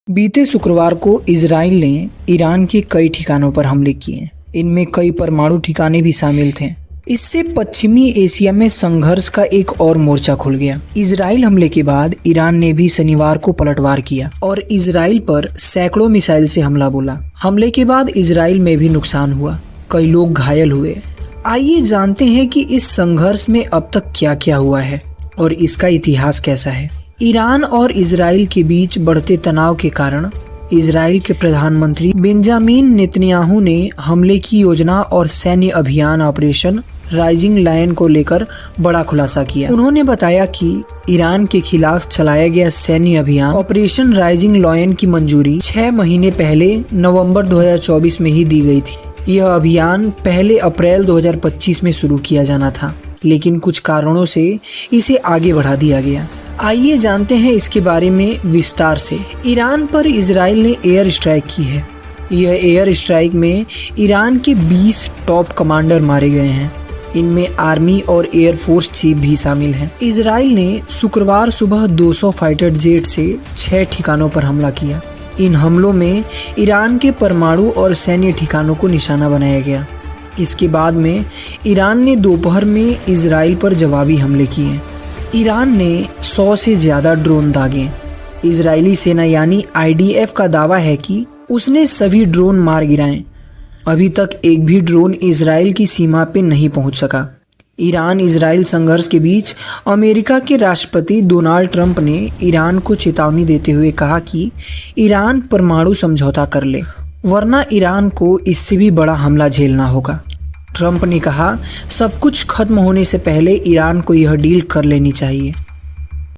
बीते शुक्रवार को इजराइल ने ईरान के कई ठिकानों पर हमले किए। इनमें कई परमाणु ठिकाने भी शामिल थे। इससे पश्चिमी एशिया में संघर्ष का एक और मोर्चा खुल गया। इजराइल हमले के बाद ईरान ने भी शनिवार को पलटवार किया और इजराइल पर सैकड़ों मिसाइल से हमला बोला। हमले के बाद इजराइल में भी नुकसान हुआ, कई लोग घायल हुए। आइए जानते हैं कि इस संघर्ष में अब तक क्या क्या हुआ है और इसका इतिहास कैसा है। ईरान और इजराइल के बीच बढ़ते तनाव के कारण इजराइल के प्रधानमंत्री बेंजामिन नेतन्याहू ने हमले की योजना और सैन्य अभियान ऑपरेशन राइजिंग लायन को लेकर बड़ा खुलासा किया। उन्होंने बताया कि ईरान के खिलाफ चलाया गया सैन्य अभियान ऑपरेशन राइजिंग लायन की मंजूरी 6 महीने पहले नवंबर 2024 में ही दी गई थी। यह अभियान पहले अप्रैल 2025 में शुरू किया जाना था, लेकिन कुछ कारणों से इसे आगे बढ़ा दिया गया। आइए जानते हैं इसके बारे में विस्तार से। ईरान पर इजराइल ने एयर स्ट्राइक की है। यह एयर स्ट्राइक में ईरान के 20 टॉप कमांडर मारे गए हैं। इनमें आर्मी और एयरफोर्स चीफ भी शामिल हैं। इजराइल ने शुक्रवार सुबह 200 फाइटर जेट से 6 ठिकानों पर हमला किया। इन हमलों में ईरान के परमाणु और सैन्य ठिकानों को निशाना बनाया गया। इसके बाद में ईरान ने दोपहर में इजराइल पर जवाबी हमले किए। ईरान ने 100 से ज़्यादा ड्रोन दागे। इजरायली सेना यानी IDF का दावा है कि उसने सभी ड्रोन मार गिराए। अभी तक एक भी ड्रोन इजराइल की सीमा पे नहीं पहुंच सका। ईरान इजराइल संघर्ष के बीच अमेरिका के राष्ट्रपति डोनाल्ड ट्रंप ने ईरान को चेतावनी देते हुए कहा कि ईरान परमाणु समझौता कर ले, वरना ईरान को इससे भी बड़ा हमला झेलना होगा। ट्रंप ने कहा, सब कुछ खत्म होने से पहले ईरान को यह डील कर लेनी चाहिए।